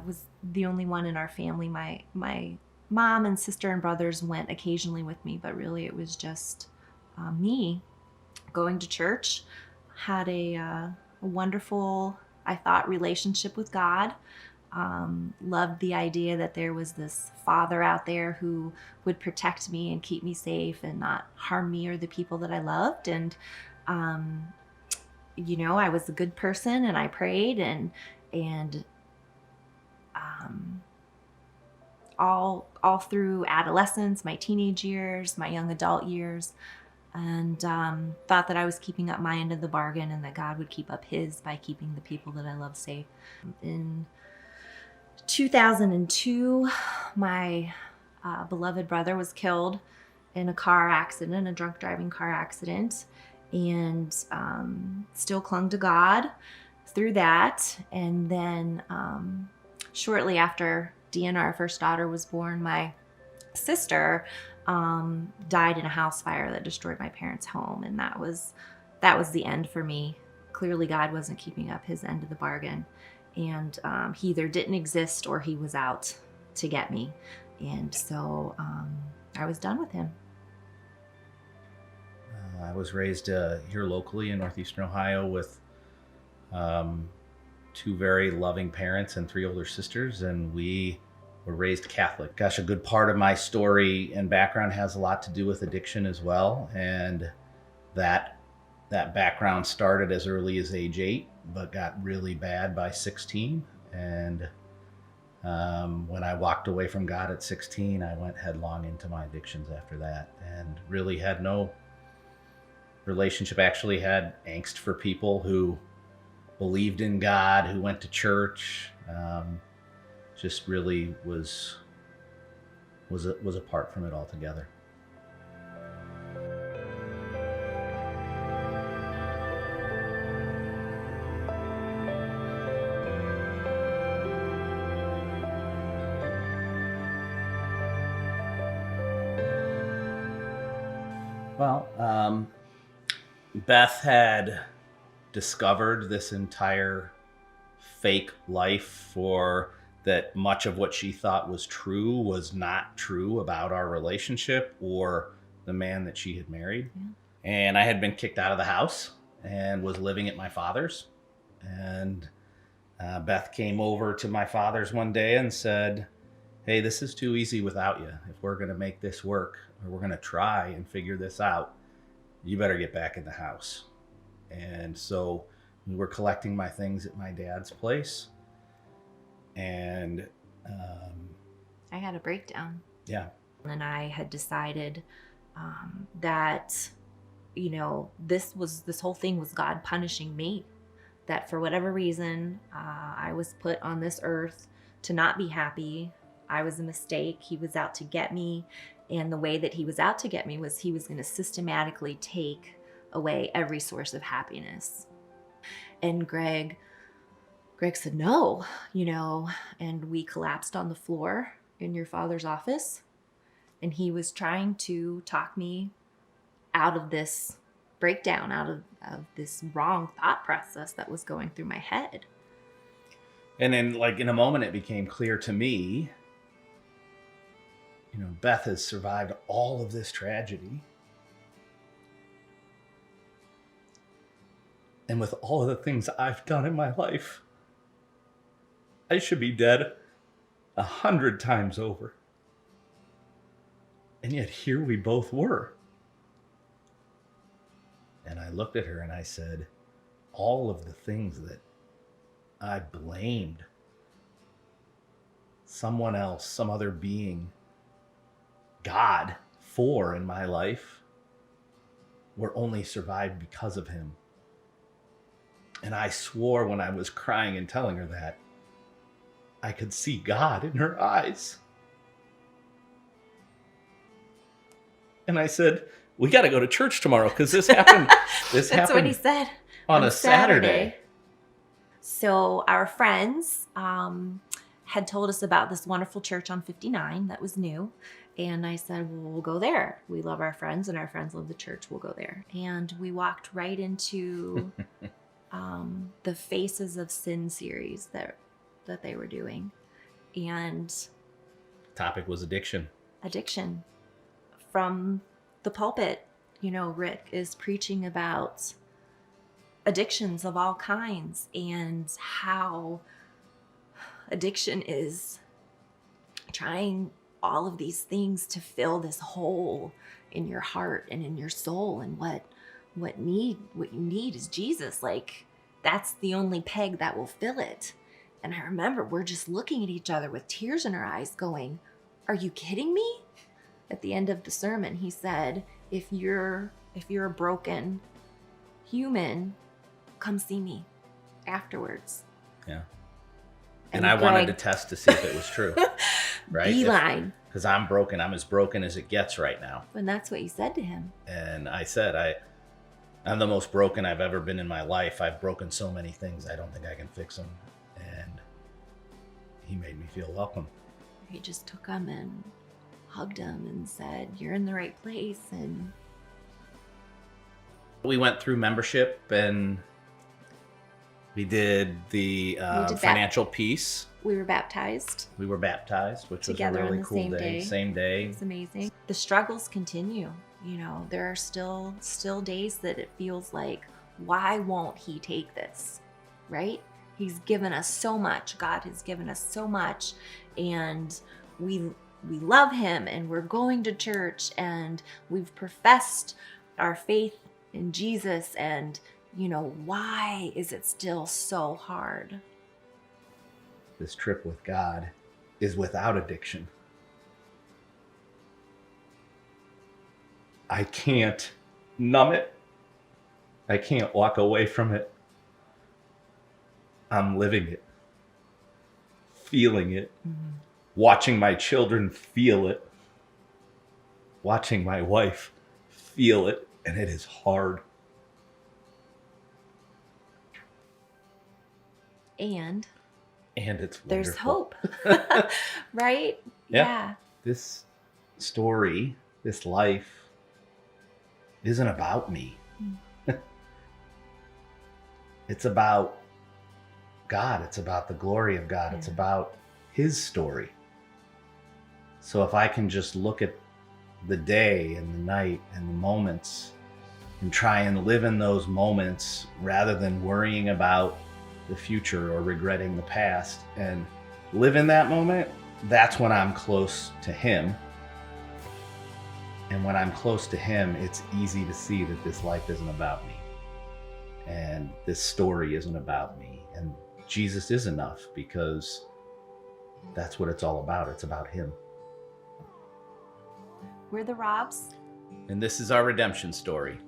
was the only one in our family. My mom and sister and brothers went occasionally with me, but really it was just me going to church. Had a wonderful, I thought, relationship with God. Loved the idea that there was this father out there who would protect me and keep me safe and not harm me or the people that I loved. And um, I was a good person, and I prayed, and um, all through adolescence, my teenage years, my young adult years, and thought that I was keeping up my end of the bargain, and that God would keep up his by keeping the people that I love safe. In 2002, my beloved brother was killed in a car accident, a drunk driving car accident, and still clung to God through that. And then shortly after Deanna, our first daughter, was born, my sister died in a house fire that destroyed my parents' home, and that was the end for me. Clearly, God wasn't keeping up his end of the bargain, and he either didn't exist or he was out to get me, and so I was done with him. I was raised here locally in northeastern Ohio with two very loving parents and three older sisters, and we were raised Catholic. Gosh, a good part of my story and background has a lot to do with addiction as well, and that background started as early as age 8, but got really bad by 16. And when I walked away from God at 16, I went headlong into my addictions after that, and really had no relationship. Actually had angst for people who believed in God, who went to church. Just really was apart from it altogether. Well, Beth had discovered this entire fake life, for that much of what she thought was true was not true about our relationship or the man that she had married. Yeah. And I had been kicked out of the house and was living at my father's. And Beth came over to my father's one day and said, "Hey, this is too easy without you. If we're going to make this work, or we're going to try and figure this out, you better get back in the house." And so we were collecting my things at my dad's place, and I had a breakdown. yeah. And I had decided that, this whole thing was God punishing me. That for whatever reason, I was put on this earth to not be happy. I was a mistake. He was out to get me. And the way that he was out to get me was he was going to systematically take away every source of happiness. And Greg said, "No," and we collapsed on the floor in your father's office. And he was trying to talk me out of this breakdown, out of this wrong thought process that was going through my head. And then, in a moment, it became clear to me, Beth has survived all of this tragedy. And with all of the things I've done in my life, I should be dead 100 times over. And yet here we both were. And I looked at her and I said, all of the things that I blamed someone else, some other being, God, for in my life, were only survived because of him. And I swore when I was crying and telling her that, I could see God in her eyes. And I said, "We got to go to church tomorrow because this happened." That's what he said on a Saturday. So our friends had told us about this wonderful church on 59 that was new. And I said, "Well, we'll go there. We love our friends and our friends love the church. We'll go there." And we walked right into the Faces of Sin series that they were doing. And Topic was addiction. addiction. From the pulpit, Rick is preaching about addictions of all kinds and how addiction is trying all of these things to fill this hole in your heart and in your soul. And what you need is Jesus. Like, that's the only peg that will fill it. And I remember we're just looking at each other with tears in our eyes going, are you kidding me? At the end of the sermon, he said, if you're a broken human, come see me afterwards. Yeah. And I wanted to test to see if it was true. Right? Beeline. Because I'm broken. I'm as broken as it gets right now. And that's what you said to him. And I said, I'm the most broken I've ever been in my life. I've broken so many things. I don't think I can fix them. And he made me feel welcome. He just took him and hugged him and said, you're in the right place. And we went through membership and we did the financial piece. We were baptized. We were baptized, which was a together really on the cool same day. day. Same day. It's amazing. The struggles continue. There are still days that it feels like, why won't he take this? Right? He's given us so much. God has given us so much. And we love him, and we're going to church, and we've professed our faith in Jesus. And, why is it still so hard? This trip with God is without addiction. I can't numb it. I can't walk away from it. I'm living it, feeling it, watching my children feel it, watching my wife feel it, and it is hard. And it's wonderful. there's hope, right? Yeah. This story, this life, isn't about me. It's about God. It's about the glory of God. Yeah. It's about his story. So if I can just look at the day and the night and the moments and try and live in those moments rather than worrying about the future or regretting the past, and live in that moment, that's when I'm close to him. And when I'm close to him, it's easy to see that this life isn't about me. And this story isn't about me. And Jesus is enough, because that's what it's all about. It's about him. We're the Robs. And this is our redemption story.